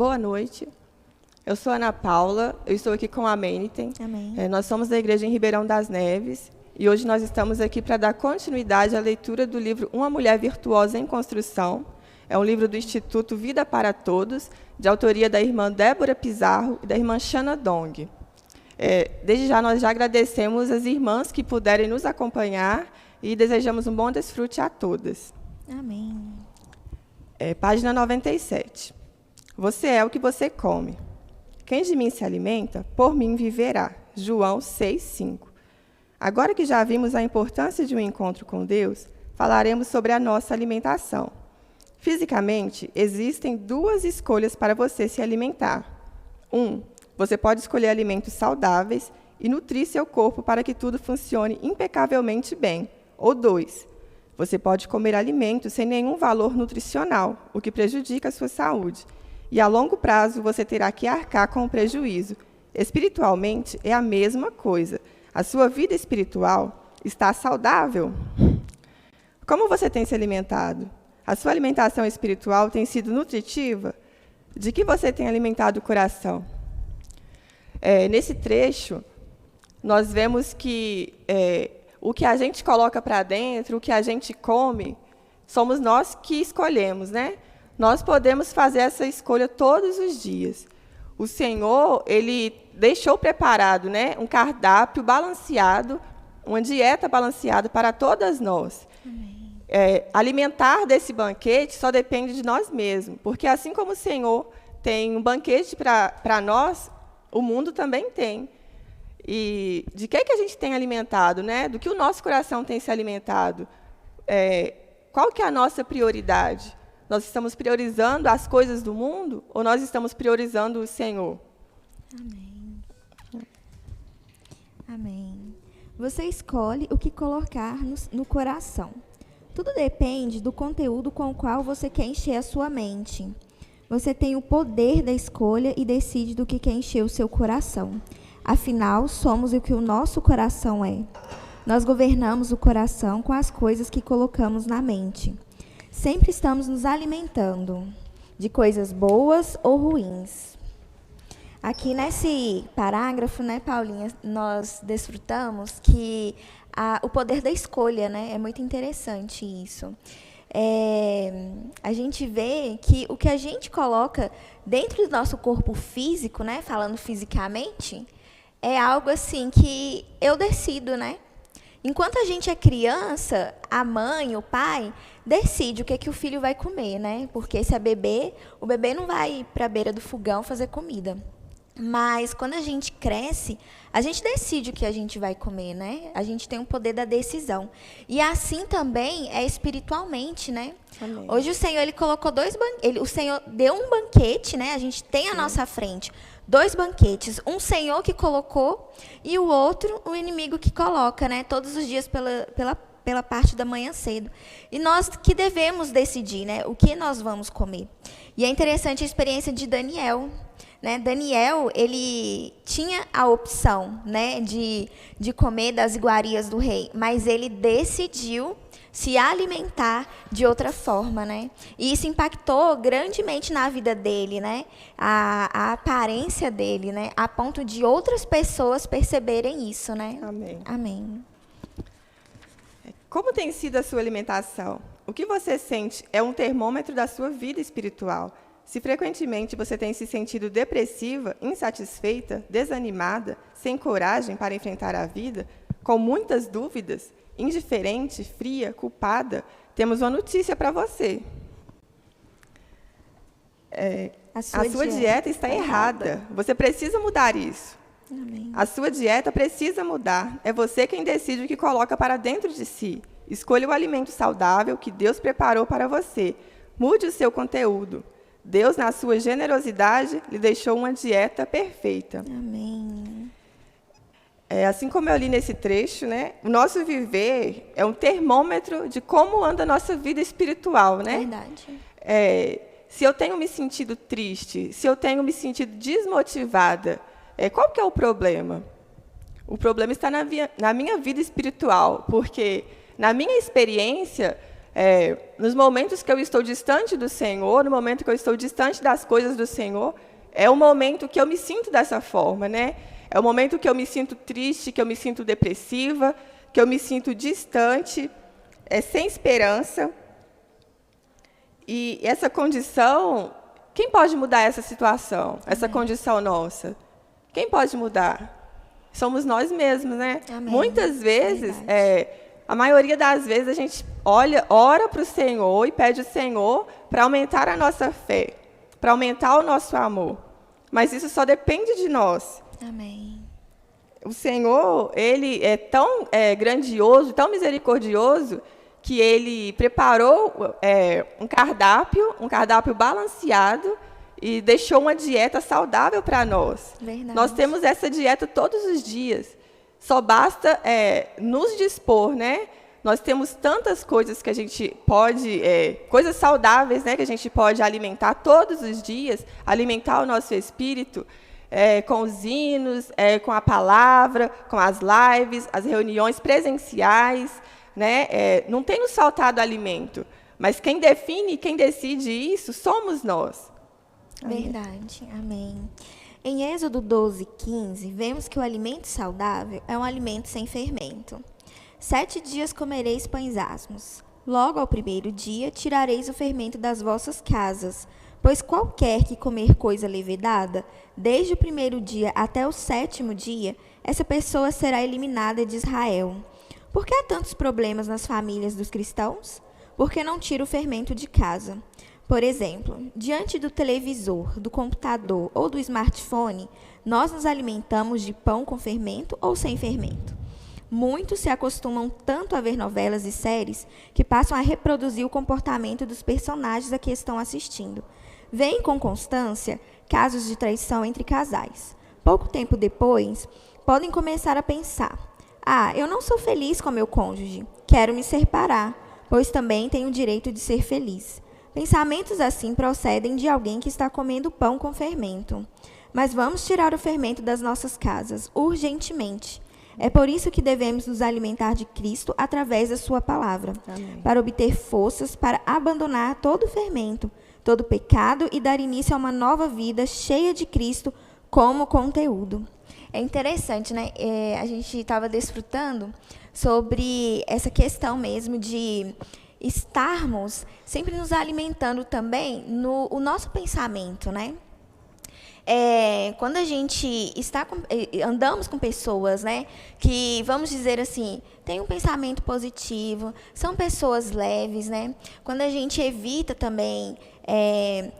Boa noite. Eu sou Ana Paula, eu estou aqui com a Menitem. Amém. Nós somos da igreja em Ribeirão das Neves e hoje nós estamos aqui para dar continuidade à leitura do livro Uma Mulher Virtuosa em Construção. É um livro do Instituto Vida para Todos, de autoria da irmã Débora Pizarro e da irmã Shana Dong. Desde já nós já agradecemos as irmãs que puderem nos acompanhar e desejamos um bom desfrute a todas. Amém. Página 97. Você é o que você come. Quem de mim se alimenta, por mim viverá. João 6:5. Agora que já vimos a importância de um encontro com Deus, falaremos sobre a nossa alimentação. Fisicamente, existem duas escolhas para você se alimentar. 1. Você pode escolher alimentos saudáveis e nutrir seu corpo para que tudo funcione impecavelmente bem. Ou 2. Você pode comer alimentos sem nenhum valor nutricional, o que prejudica a sua saúde. E, a longo prazo, você terá que arcar com o prejuízo. Espiritualmente, é a mesma coisa. A sua vida espiritual está saudável? Como você tem se alimentado? A sua alimentação espiritual tem sido nutritiva? De que você tem alimentado o coração? Nesse trecho, nós vemos que o que a gente coloca para dentro, o que a gente come, somos nós que escolhemos, né? Nós podemos fazer essa escolha todos os dias. O Senhor, Ele deixou preparado, né, um cardápio balanceado, uma dieta balanceada para todas nós. Alimentar desse banquete só depende de nós mesmos, porque assim como o Senhor tem um banquete para nós, o mundo também tem. E de que a gente tem alimentado, né? Do que o nosso coração tem se alimentado? Qual que é a nossa prioridade? Nós estamos priorizando as coisas do mundo ou nós estamos priorizando o Senhor? Amém. Amém. Você escolhe o que colocar no coração. Tudo depende do conteúdo com o qual você quer encher a sua mente. Você tem o poder da escolha e decide do que quer encher o seu coração. Afinal, somos o que o nosso coração é. Nós governamos o coração com as coisas que colocamos na mente. Sempre estamos nos alimentando de coisas boas ou ruins. Aqui nesse parágrafo, né, Paulinha, nós desfrutamos que o poder da escolha, né, é muito interessante isso. A gente vê que o que a gente coloca dentro do nosso corpo físico, né, falando fisicamente, é algo assim que eu decido, né? Enquanto a gente é criança, a mãe, o pai, decide o que o filho vai comer, né? Porque se é bebê, o bebê não vai para a beira do fogão fazer comida. Mas quando a gente cresce, a gente decide o que a gente vai comer, né? A gente tem o poder da decisão. E assim também é espiritualmente, né? Amém. Hoje o Senhor, Ele colocou o Senhor deu um banquete, né? A gente tem à nossa frente 2 banquetes. Um Senhor que colocou e o outro o inimigo que coloca, né? Todos os dias pela parte da manhã cedo. E nós que devemos decidir, né? O que nós vamos comer. E é interessante a experiência de Daniel, né? Daniel, ele tinha a opção, né, de comer das iguarias do rei, mas ele decidiu se alimentar de outra forma, né? E isso impactou grandemente na vida dele, né? A aparência dele, né? A ponto de outras pessoas perceberem isso, né? Amém. Amém. Como tem sido a sua alimentação? O que você sente é um termômetro da sua vida espiritual. Se frequentemente você tem se sentido depressiva, insatisfeita, desanimada, sem coragem para enfrentar a vida, com muitas dúvidas, indiferente, fria, culpada, temos uma notícia para você. A sua dieta está errada. Você precisa mudar isso. Amém. A sua dieta precisa mudar. É você quem decide o que coloca para dentro de si. Escolha o alimento saudável que Deus preparou para você. Mude o seu conteúdo. Deus, na sua generosidade, lhe deixou uma dieta perfeita. Amém. Assim como eu li nesse trecho, né, o nosso viver é um termômetro de como anda a nossa vida espiritual, né? Verdade. Se eu tenho me sentido triste, se eu tenho me sentido desmotivada, qual que é o problema? O problema está na minha vida espiritual, porque, na minha experiência, Nos momentos que eu estou distante do Senhor, no momento que eu estou distante das coisas do Senhor, é o momento que eu me sinto dessa forma, né? É o momento que eu me sinto triste, que eu me sinto depressiva, que eu me sinto distante, sem esperança. E essa condição, quem pode mudar essa situação, essa condição nossa? Quem pode mudar? Somos nós mesmos, né? Amém. Muitas vezes, a maioria das vezes, a gente ora para o Senhor e pede ao Senhor para aumentar a nossa fé, para aumentar o nosso amor. Mas isso só depende de nós. Amém. O Senhor, Ele é tão grandioso, tão misericordioso, que Ele preparou um cardápio balanceado e deixou uma dieta saudável para nós. Verdade. Nós temos essa dieta todos os dias. Só basta nos dispor, né? Nós temos tantas coisas que a gente pode, coisas saudáveis, né, que a gente pode alimentar todos os dias, alimentar o nosso espírito, com os hinos, com a palavra, com as lives, as reuniões presenciais, né? Não tem nos faltado alimento, mas quem define, quem decide isso, somos nós. Verdade, amém. Em Êxodo 12:15, vemos que o alimento saudável é um alimento sem fermento. 7 dias comereis pães asmos. Logo ao primeiro dia tirareis o fermento das vossas casas, pois qualquer que comer coisa levedada, desde o primeiro dia até o 7º dia, essa pessoa será eliminada de Israel. Por que há tantos problemas nas famílias dos cristãos? Porque não tira o fermento de casa. Por exemplo, diante do televisor, do computador ou do smartphone, nós nos alimentamos de pão com fermento ou sem fermento. Muitos se acostumam tanto a ver novelas e séries que passam a reproduzir o comportamento dos personagens a que estão assistindo. Vêem com constância casos de traição entre casais. Pouco tempo depois, podem começar a pensar: eu não sou feliz com meu cônjuge, quero me separar, pois também tenho o direito de ser feliz. Pensamentos assim procedem de alguém que está comendo pão com fermento. Mas vamos tirar o fermento das nossas casas, urgentemente. É por isso que devemos nos alimentar de Cristo através da sua palavra, Amém. para obter forças para abandonar todo o fermento, todo o pecado e dar início a uma nova vida cheia de Cristo como conteúdo. É interessante, né? A gente estava desfrutando sobre essa questão mesmo de estarmos sempre nos alimentando também no nosso pensamento, né? Quando a gente andamos com pessoas, né, que, vamos dizer assim, têm um pensamento positivo, são pessoas leves, né? Quando a gente evita também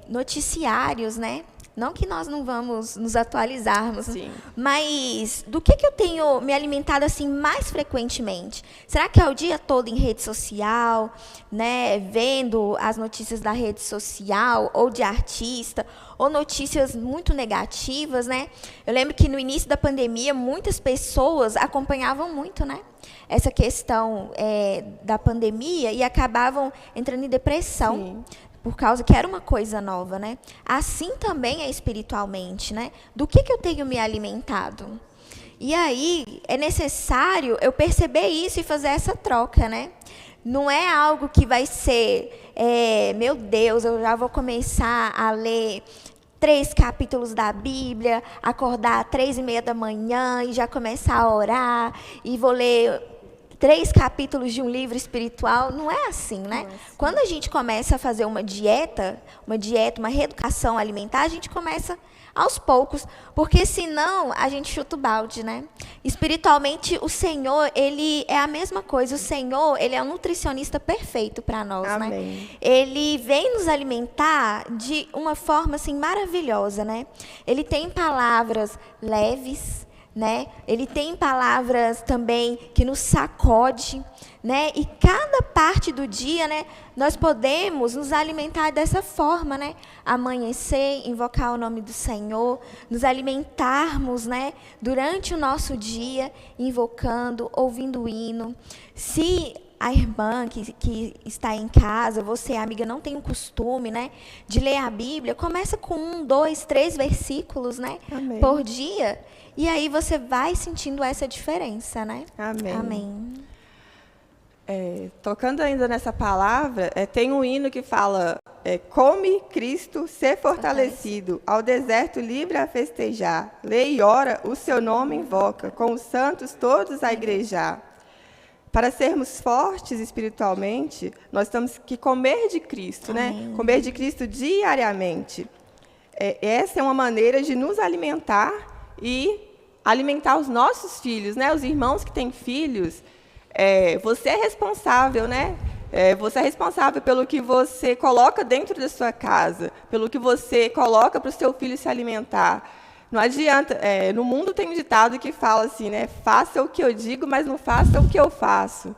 noticiários, né? Não que nós não vamos nos atualizarmos, Sim. Mas do que eu tenho me alimentado assim mais frequentemente? Será que é o dia todo em rede social, né, vendo as notícias da rede social ou de artista, ou notícias muito negativas, né? Eu lembro que no início da pandemia muitas pessoas acompanhavam muito, né, essa questão da pandemia e acabavam entrando em depressão. Sim. Por causa que era uma coisa nova, né? Assim também é espiritualmente, né? Do que eu tenho me alimentado? E aí, é necessário eu perceber isso e fazer essa troca, né? Não é algo que vai ser, meu Deus, eu já vou começar a ler 3 capítulos da Bíblia, acordar às 3:30 da manhã e já começar a orar, e vou ler 3 capítulos de um livro espiritual. Não é assim, né? Nossa. Quando a gente começa a fazer uma dieta, uma reeducação alimentar, a gente começa aos poucos, porque senão a gente chuta o balde, né? Espiritualmente, o Senhor, Ele é a mesma coisa. O Senhor, Ele é um nutricionista perfeito para nós, Amém. né? Ele vem nos alimentar de uma forma, assim, maravilhosa, né? Ele tem palavras leves, né? Ele tem palavras também que nos sacode, né? E cada parte do dia, né, nós podemos nos alimentar dessa forma, né? Amanhecer, invocar o nome do Senhor, nos alimentarmos, né, durante o nosso dia, invocando, ouvindo o hino. Se a irmã que está em casa, você, amiga, não tem o costume, né, de ler a Bíblia, começa com 1, 2, 3 versículos, né, Amém. por dia. E aí você vai sentindo essa diferença, né? Amém. Amém. Tocando ainda nessa palavra, tem um hino que fala: come Cristo, ser fortalecido, ao deserto livre a festejar, lê e ora, o seu nome invoca, com os santos todos a igrejar. Para sermos fortes espiritualmente, nós temos que comer de Cristo, né? Comer de Cristo diariamente. Essa é uma maneira de nos alimentar e alimentar os nossos filhos, né? Os irmãos que têm filhos. Você é responsável, né? Você é responsável pelo que você coloca dentro da sua casa, pelo que você coloca para o seu filho se alimentar. Não adianta. No mundo tem um ditado que fala assim, né? Faça o que eu digo, mas não faça o que eu faço.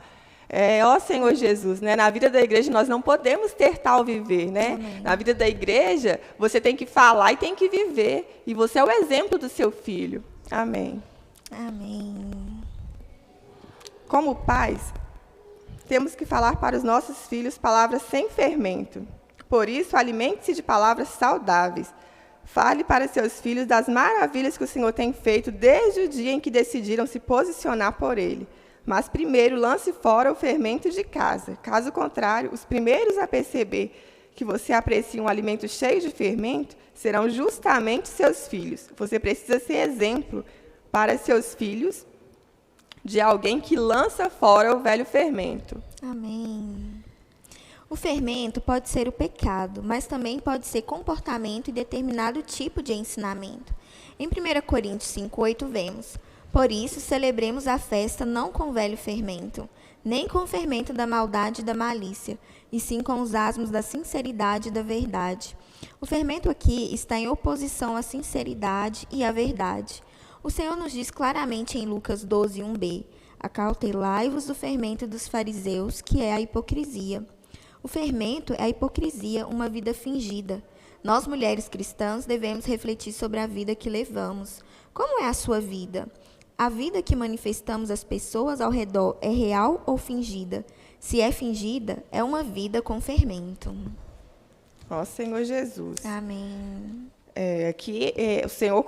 Ó Senhor Jesus, né? Na vida da igreja nós não podemos ter tal viver, né? Amém. Na vida da igreja você tem que falar e tem que viver. E você é o exemplo do seu filho. Amém. Amém. Como pais, temos que falar para os nossos filhos palavras sem fermento. Por isso, alimente-se de palavras saudáveis. Fale para seus filhos das maravilhas que o Senhor tem feito desde o dia em que decidiram se posicionar por Ele. Mas primeiro lance fora o fermento de casa. Caso contrário, os primeiros a perceber que você aprecia um alimento cheio de fermento serão justamente seus filhos. Você precisa ser exemplo para seus filhos de alguém que lança fora o velho fermento. Amém. O fermento pode ser o pecado, mas também pode ser comportamento e determinado tipo de ensinamento. Em 1 Coríntios 5:8 vemos: por isso celebremos a festa não com o velho fermento, nem com o fermento da maldade e da malícia, e sim com os asmos da sinceridade e da verdade. O fermento aqui está em oposição à sinceridade e à verdade. O Senhor nos diz claramente em Lucas 12:1b: acautelai-vos do fermento dos fariseus, que é a hipocrisia. O fermento é a hipocrisia, uma vida fingida. Nós, mulheres cristãs, devemos refletir sobre a vida que levamos. Como é a sua vida? A vida que manifestamos às pessoas ao redor é real ou fingida? Se é fingida, é uma vida com fermento. Ó Senhor Jesus. Amém. Aqui o Senhor,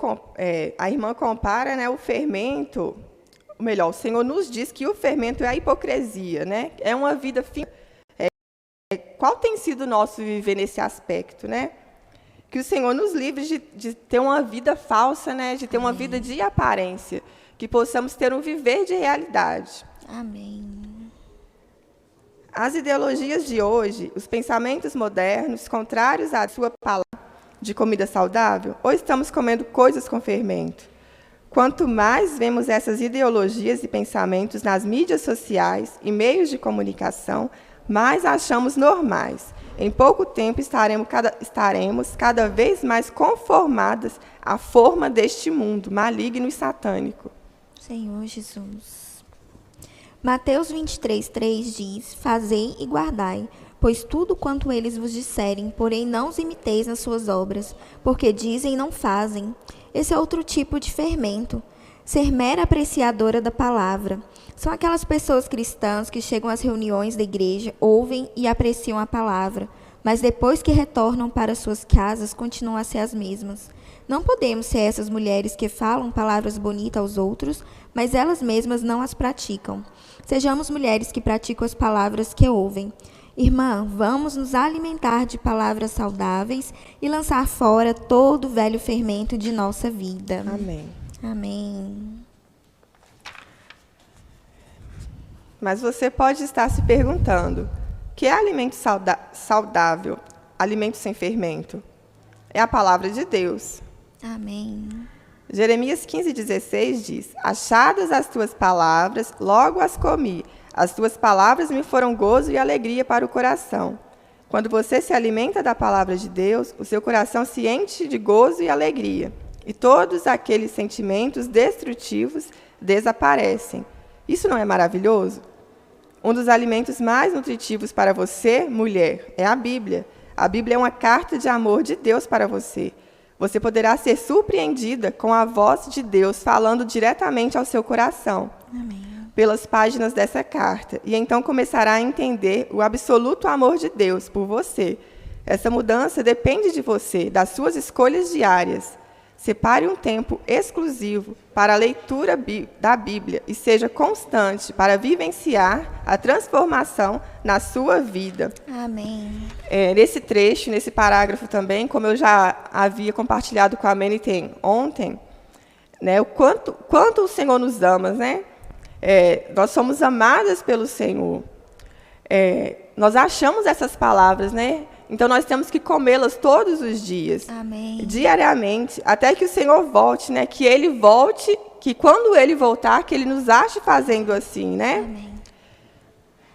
a irmã compara, né, o fermento, ou melhor, o Senhor nos diz que o fermento é a hipocrisia, né? É uma vida fingida. Qual tem sido o nosso viver nesse aspecto, né? Que o Senhor nos livre de ter uma vida falsa, né? De ter uma vida de aparência. Que possamos ter um viver de realidade. Amém. As ideologias de hoje, os pensamentos modernos, contrários à sua palavra de comida saudável, ou estamos comendo coisas com fermento? Quanto mais vemos essas ideologias e pensamentos nas mídias sociais e meios de comunicação, mais achamos normais. Em pouco tempo estaremos cada vez mais conformadas à forma deste mundo maligno e satânico. Senhor Jesus. Mateus 23:3 diz: fazei e guardai, pois tudo quanto eles vos disserem, porém não os imiteis nas suas obras, porque dizem e não fazem. Esse é outro tipo de fermento. Ser mera apreciadora da palavra. São aquelas pessoas cristãs que chegam às reuniões da igreja, ouvem e apreciam a palavra, mas depois que retornam para suas casas, continuam a ser as mesmas. Não podemos ser essas mulheres que falam palavras bonitas aos outros, mas elas mesmas não as praticam. Sejamos mulheres que praticam as palavras que ouvem. Irmã, vamos nos alimentar de palavras saudáveis e lançar fora todo o velho fermento de nossa vida. Amém. Amém. Mas você pode estar se perguntando: o que é alimento saudável, alimento sem fermento? É a palavra de Deus. Amém. Jeremias 15:16 diz: achadas as tuas palavras, logo as comi. As tuas palavras me foram gozo e alegria para o coração. Quando você se alimenta da palavra de Deus, o seu coração se enche de gozo e alegria. E todos aqueles sentimentos destrutivos desaparecem. Isso não é maravilhoso? Um dos alimentos mais nutritivos para você, mulher, é a Bíblia. A Bíblia é uma carta de amor de Deus para você. Você poderá ser surpreendida com a voz de Deus falando diretamente ao seu coração. Amém. Pelas páginas dessa carta. E então começará a entender o absoluto amor de Deus por você. Essa mudança depende de você, das suas escolhas diárias. Separe um tempo exclusivo para a leitura da Bíblia e seja constante para vivenciar a transformação na sua vida. Amém. Nesse trecho, nesse parágrafo também, como eu já havia compartilhado com a Meniten ontem, né, o quanto o Senhor nos ama, né? Nós somos amadas pelo Senhor. Nós achamos essas palavras, né? Então, nós temos que comê-las todos os dias. Amém. Diariamente, até que o Senhor volte, né? Que Ele volte, que quando Ele voltar, que Ele nos ache fazendo assim, né?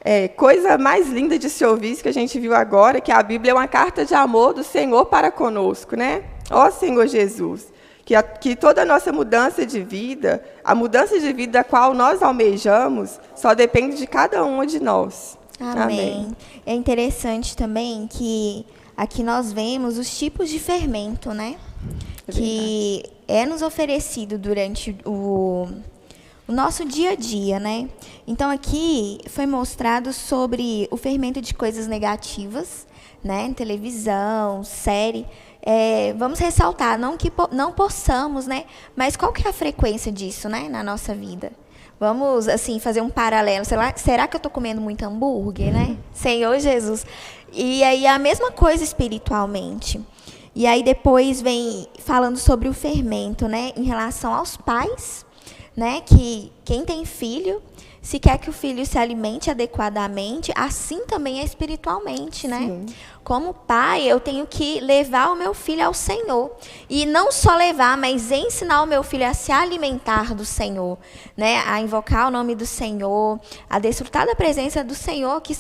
Amém. Coisa mais linda de se ouvir, isso que a gente viu agora, que a Bíblia é uma carta de amor do Senhor para conosco, né? Ó Senhor Jesus, que toda a nossa mudança de vida, a mudança de vida a qual nós almejamos, só depende de cada uma de nós. Amém. Amém. É interessante também que aqui nós vemos os tipos de fermento, né? Que é nos oferecido durante o nosso dia a dia, né? Então aqui foi mostrado sobre o fermento de coisas negativas, né? Televisão, série. Vamos ressaltar, não que não possamos, né? Mas qual que é a frequência disso, né? Na nossa vida? Vamos, assim, fazer um paralelo. Será que eu estou comendo muito hambúrguer, né? Senhor Jesus. E aí a mesma coisa espiritualmente. E aí depois vem falando sobre o fermento, né? Em relação aos pais, né? Que quem tem filho, se quer que o filho se alimente adequadamente, assim também é espiritualmente, né? Sim. Como pai, eu tenho que levar o meu filho ao Senhor. E não só levar, mas ensinar o meu filho a se alimentar do Senhor, né? A invocar o nome do Senhor, a desfrutar da presença do Senhor, que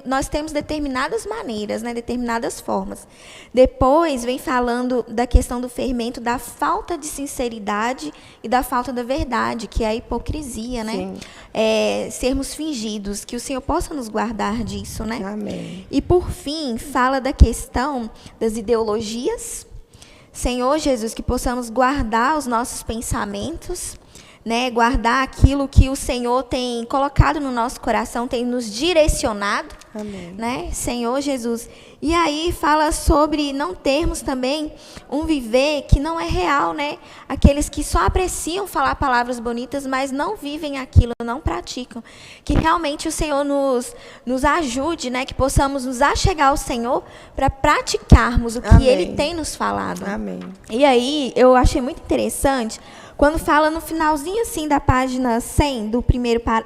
nós temos determinadas maneiras, né? Determinadas formas. Depois vem falando da questão do fermento, da falta de sinceridade e da falta da verdade, que é a hipocrisia, né? Sermos fingidos, que o Senhor possa nos guardar disso, né? Amém. E por fim, fala da questão das ideologias. Senhor Jesus, que possamos guardar os nossos pensamentos, né? Guardar aquilo que o Senhor tem colocado no nosso coração, tem nos direcionado. Amém. Né? Senhor Jesus. E aí fala sobre não termos também um viver que não é real, né? Aqueles que só apreciam falar palavras bonitas, mas não vivem aquilo, não praticam. Que realmente o Senhor nos ajude, né? Que possamos nos achegar ao Senhor para praticarmos o que Amém. Ele tem nos falado. Amém. E aí eu achei muito interessante quando fala no finalzinho assim da página 100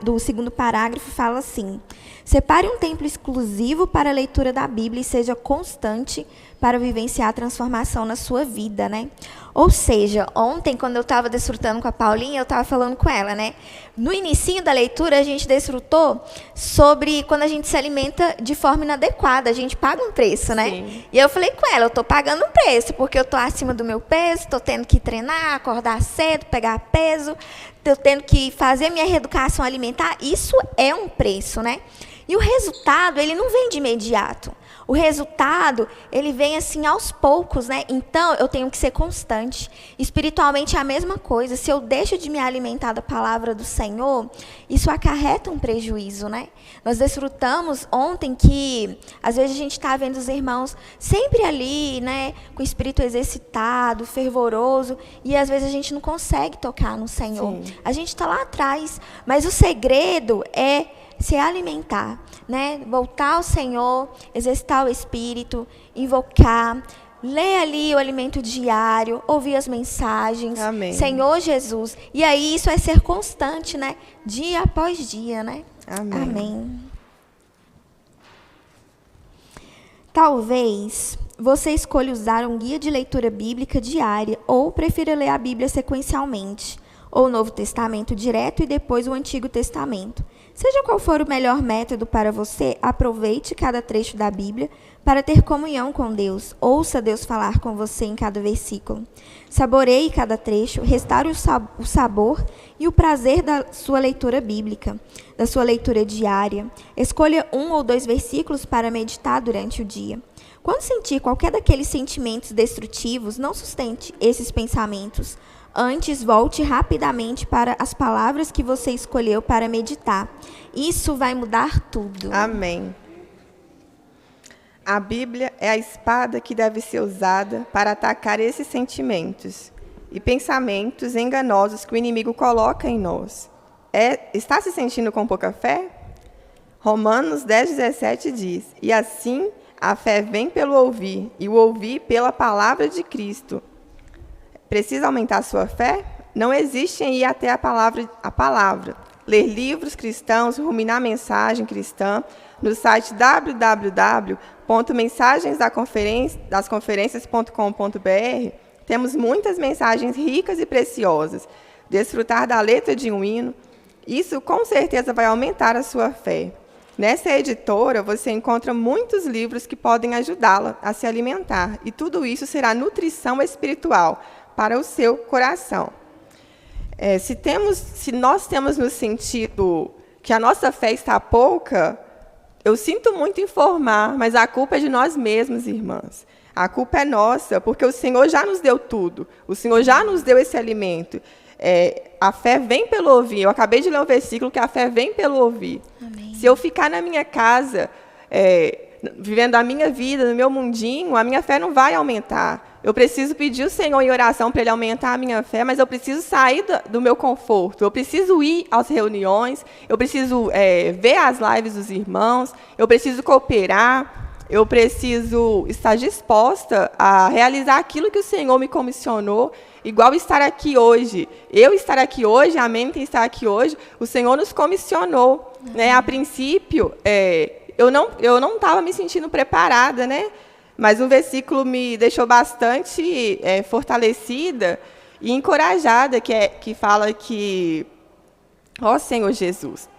do segundo parágrafo, fala assim: separe um tempo exclusivo para a leitura da Bíblia e seja constante para vivenciar a transformação na sua vida, né? Ou seja, ontem, quando eu estava desfrutando com a Paulinha, eu estava falando com ela, né? No início da leitura, a gente desfrutou sobre quando a gente se alimenta de forma inadequada, a gente paga um preço, né? Sim. E eu falei com ela, eu estou pagando um preço, porque eu estou acima do meu peso, estou tendo que treinar, acordar cedo, pegar peso, estou tendo que fazer minha reeducação alimentar. Isso é um preço, né? E o resultado, ele não vem de imediato. O resultado, ele vem assim aos poucos, né? Então, eu tenho que ser constante. Espiritualmente é a mesma coisa. Se eu deixo de me alimentar da palavra do Senhor, isso acarreta um prejuízo, né? Nós desfrutamos ontem que, às vezes, a gente está vendo os irmãos sempre ali, né? Com o espírito exercitado, fervoroso. E, às vezes, a gente não consegue tocar no Senhor. Sim. A gente está lá atrás. Mas o segredo é se alimentar, né? Voltar ao Senhor, exercitar o Espírito, invocar, ler ali o alimento diário, ouvir as mensagens. Amém. Senhor Jesus. E aí isso é ser constante, né? Dia após dia, né? Amém. Amém. Talvez você escolha usar um guia de leitura bíblica diária ou prefira ler a Bíblia sequencialmente, ou o Novo Testamento direto e depois o Antigo Testamento. Seja qual for o melhor método para você, aproveite cada trecho da Bíblia para ter comunhão com Deus. Ouça Deus falar com você em cada versículo. Saboreie cada trecho, restaure o sabor e o prazer da sua leitura bíblica, da sua leitura diária. Escolha 1 ou 2 versículos para meditar durante o dia. Quando sentir qualquer daqueles sentimentos destrutivos, não sustente esses pensamentos. Antes, volte rapidamente para as palavras que você escolheu para meditar. Isso vai mudar tudo. Amém. A Bíblia é a espada que deve ser usada para atacar esses sentimentos. e pensamentos enganosos que o inimigo coloca em nós. Está se sentindo com pouca fé? Romanos 10:17 diz: e assim a fé vem pelo ouvir, e o ouvir pela palavra de Cristo. Precisa aumentar a sua fé? Não existe em ir até a palavra. Ler livros cristãos, ruminar mensagem cristã, no site www.mensagensdasconferências.com.br, temos muitas mensagens ricas e preciosas. Desfrutar da letra de um hino, isso com certeza vai aumentar a sua fé. Nessa editora, você encontra muitos livros que podem ajudá-la a se alimentar, e tudo isso será nutrição espiritual para o seu coração. Se nós temos no sentido que a nossa fé está pouca, eu sinto muito informar, mas a culpa é de nós mesmos, irmãs. A culpa é nossa, porque o Senhor já nos deu tudo. O Senhor já nos deu esse alimento. A fé vem pelo ouvir. Eu acabei de ler um versículo que a fé vem pelo ouvir. Amém. Se eu ficar na minha casa, vivendo a minha vida, no meu mundinho, a minha fé não vai aumentar. Eu preciso pedir ao Senhor em oração para Ele aumentar a minha fé, mas eu preciso sair do meu conforto. Eu preciso ir às reuniões, eu preciso ver as lives dos irmãos, eu preciso cooperar, eu preciso estar disposta a realizar aquilo que o Senhor me comissionou, igual estar aqui hoje. Eu estar aqui hoje, amém, quem está aqui hoje, o Senhor nos comissionou. Né? A princípio, eu não estava me sentindo preparada, né? Mas um versículo me deixou bastante fortalecida e encorajada, que fala que, ó Senhor Jesus,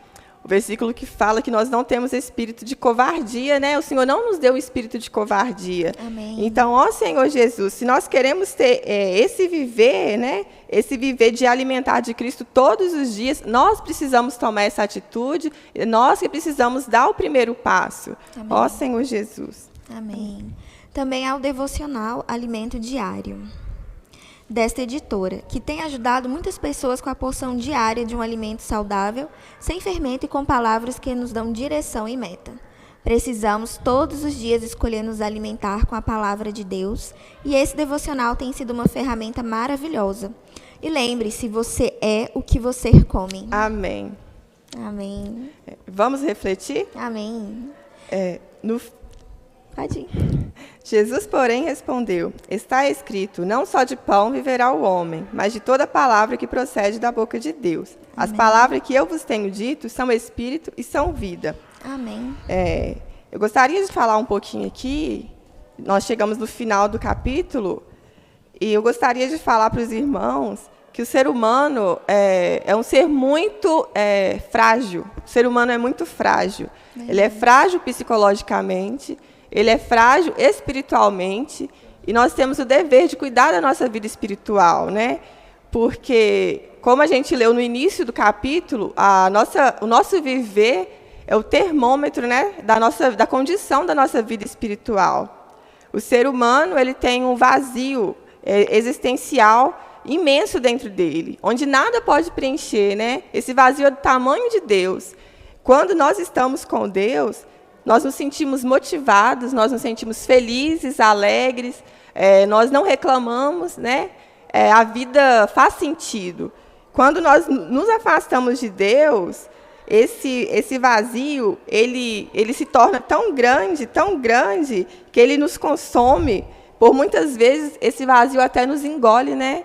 o versículo que fala que nós não temos espírito de covardia, né? O Senhor não nos deu espírito de covardia. Amém. Então, ó Senhor Jesus, se nós queremos ter esse viver, né? Esse viver de alimentar de Cristo todos os dias, nós precisamos tomar essa atitude, nós que precisamos dar o primeiro passo. Amém. Ó Senhor Jesus. Amém. Também há o devocional Alimento Diário, desta editora, que tem ajudado muitas pessoas com a porção diária de um alimento saudável, sem fermento e com palavras que nos dão direção e meta. Precisamos todos os dias escolher nos alimentar com a palavra de Deus, e esse devocional tem sido uma ferramenta maravilhosa. E lembre-se, você é o que você come. Amém. Amém. Vamos refletir? Amém. Pode ir. Jesus, porém, respondeu: está escrito, não só de pão viverá o homem, mas de toda palavra que procede da boca de Deus. Amém. As palavras que eu vos tenho dito são espírito e são vida. Amém. Eu gostaria de falar um pouquinho aqui, nós chegamos no final do capítulo, e eu gostaria de falar para os irmãos que o ser humano é um ser muito frágil. O ser humano é muito frágil. Ele é frágil psicologicamente, ele é frágil espiritualmente, e nós temos o dever de cuidar da nossa vida espiritual, né? Porque, como a gente leu no início do capítulo, o nosso viver é o termômetro, né, da condição da nossa vida espiritual. O ser humano ele tem um vazio existencial imenso dentro dele, onde nada pode preencher, né? Esse vazio é do tamanho de Deus. Quando nós estamos com Deus, nós nos sentimos motivados, nós nos sentimos felizes, alegres, nós não reclamamos, né? A vida faz sentido. Quando nós nos afastamos de Deus, esse vazio, ele se torna tão grande, que ele nos consome. Por muitas vezes, esse vazio até nos engole, né?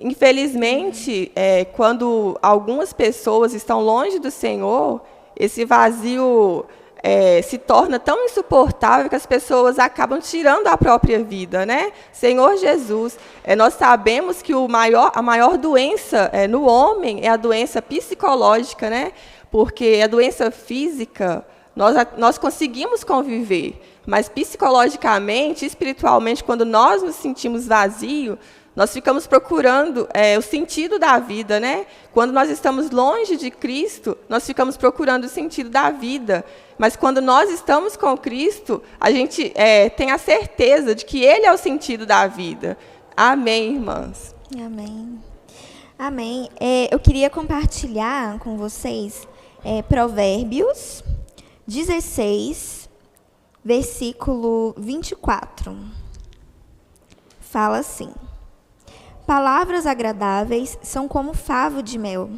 Infelizmente, quando algumas pessoas estão longe do Senhor, esse vazio se torna tão insuportável que as pessoas acabam tirando a própria vida, né? Senhor Jesus, nós sabemos que a maior doença no homem é a doença psicológica, né? Porque a doença física, nós conseguimos conviver, mas psicologicamente, espiritualmente, quando nós nos sentimos vazios, nós ficamos procurando o sentido da vida, né? Quando nós estamos longe de Cristo, nós ficamos procurando o sentido da vida. Mas quando nós estamos com Cristo, a gente tem a certeza de que Ele é o sentido da vida. Amém, irmãs? Amém. Amém. Eu queria compartilhar com vocês Provérbios 16, versículo 24. Fala assim: Palavras agradáveis são como favo de mel,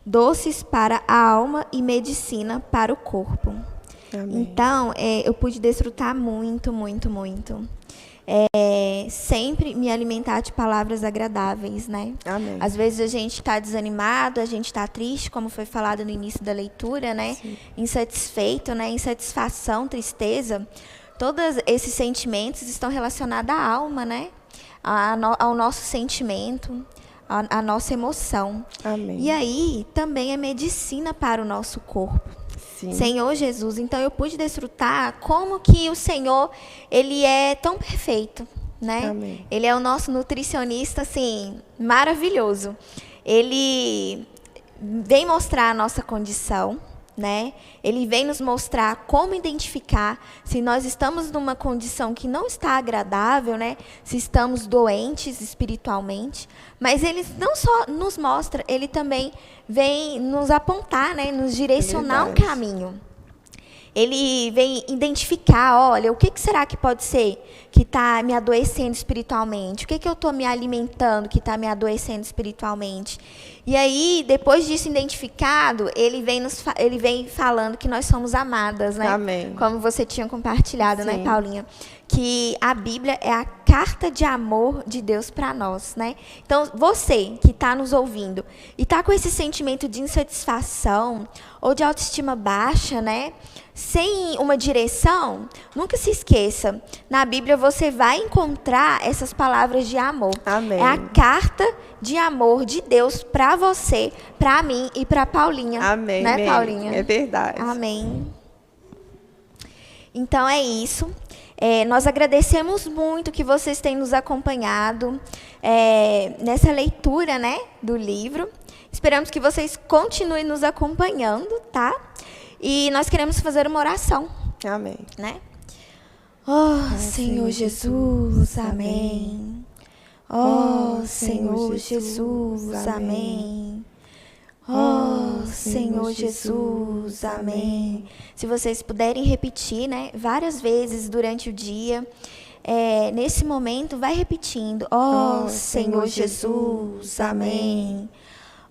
doces para a alma e medicina para o corpo. Amém. Então, eu pude desfrutar muito, muito, muito. Sempre me alimentar de palavras agradáveis, né? Amém. Às vezes a gente está desanimado, a gente está triste, como foi falado no início da leitura, né? Sim. Insatisfeito, né? Insatisfação, tristeza. Todos esses sentimentos estão relacionados à alma, né? Ao nosso sentimento, à nossa emoção. Amém. E aí, também é medicina para o nosso corpo. Sim. Senhor Jesus, então eu pude desfrutar como que o Senhor, ele é tão perfeito, né? Amém. Ele é o nosso nutricionista, assim, maravilhoso. Ele vem mostrar a nossa condição, né? Ele vem nos mostrar como identificar se nós estamos numa condição que não está agradável, né? Se estamos doentes espiritualmente. Mas ele não só nos mostra, ele também vem nos apontar, né? Nos direcionar um caminho. Ele vem identificar, olha, o que será que pode ser que está me adoecendo espiritualmente? O que eu estou me alimentando que está me adoecendo espiritualmente? E aí, depois disso identificado, ele vem falando que nós somos amadas, né? Amém. Como você tinha compartilhado, Sim. né, Paulinha? Que a Bíblia é a carta de amor de Deus para nós, né? Então, você que está nos ouvindo e está com esse sentimento de insatisfação ou de autoestima baixa, né? Sem uma direção, nunca se esqueça, na Bíblia você vai encontrar essas palavras de amor. Amém. É a carta de amor de Deus para você, para mim e para Paulinha. Amém. Né, Amém. Paulinha? É verdade. Amém. Então é isso. Nós agradecemos muito que vocês têm nos acompanhado nessa leitura, né, do livro. Esperamos que vocês continuem nos acompanhando, tá? E nós queremos fazer uma oração, Amém. né? Oh, Senhor Jesus, amém. Oh, Senhor Jesus, amém. Oh, Senhor Jesus, amém. Se vocês puderem repetir, né, várias vezes durante o dia, nesse momento, vai repetindo. Oh, Senhor Jesus, amém.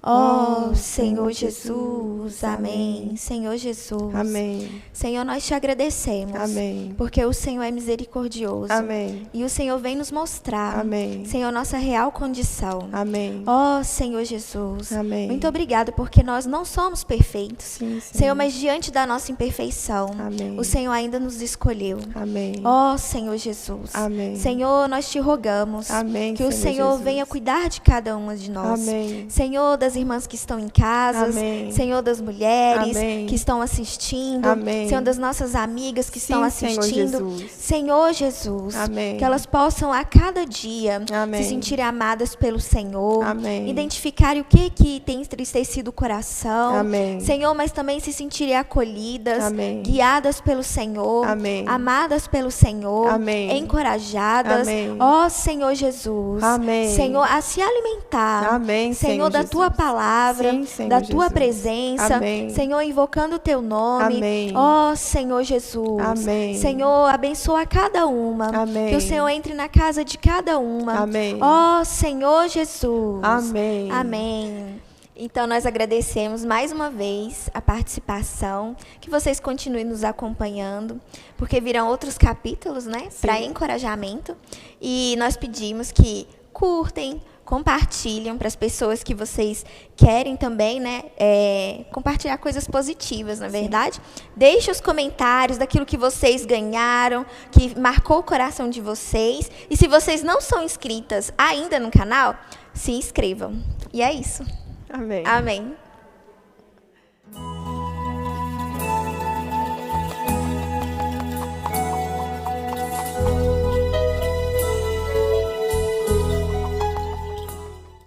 Oh, Senhor Jesus, amém. Senhor Jesus. Amém. Senhor, nós te agradecemos. Amém. Porque o Senhor é misericordioso. Amém. E o Senhor vem nos mostrar, Amém. Senhor, nossa real condição. Amém. Oh, Senhor Jesus. Amém. Muito obrigado, porque nós não somos perfeitos. Sim, Senhor, mas diante da nossa imperfeição, Amém. o Senhor ainda nos escolheu. Amém. Oh, Senhor Jesus. Amém. Senhor, nós te rogamos Amém, que o Senhor Senhor Jesus. venha cuidar de cada uma de nós. Amém. Senhor, das irmãs que estão em casas. Amém. Senhor, das mulheres Amém. que estão assistindo. Amém. Senhor, das nossas amigas que Sim, estão Senhor assistindo. Jesus. Senhor Jesus. Amém. Que elas possam a cada dia Amém. se sentirem amadas pelo Senhor. Amém. Identificarem o que tem entristecido o coração. Amém. Senhor, mas também se sentirem acolhidas, Amém. guiadas pelo Senhor, Amém. amadas pelo Senhor, Amém. encorajadas. Amém. Ó Senhor Jesus. Amém. Senhor, a se alimentar. Amém, Senhor, da Jesus. tua palavra, Sim, Senhor da tua Jesus. presença. Amém. Senhor, invocando o teu nome. Amém. Ó Senhor Jesus. Amém. Senhor, abençoa cada uma. Amém. Que o Senhor entre na casa de cada uma. Amém. Ó Senhor Jesus. Amém. Amém. Então, nós agradecemos mais uma vez a participação, que vocês continuem nos acompanhando, porque virão outros capítulos, né, para encorajamento. E nós pedimos que curtem, compartilhem para as pessoas que vocês querem também, né, compartilhar coisas positivas, na verdade. Deixe os comentários daquilo que vocês ganharam, que marcou o coração de vocês. E se vocês não são inscritas ainda no canal, se inscrevam. E é isso. Amém. Amém.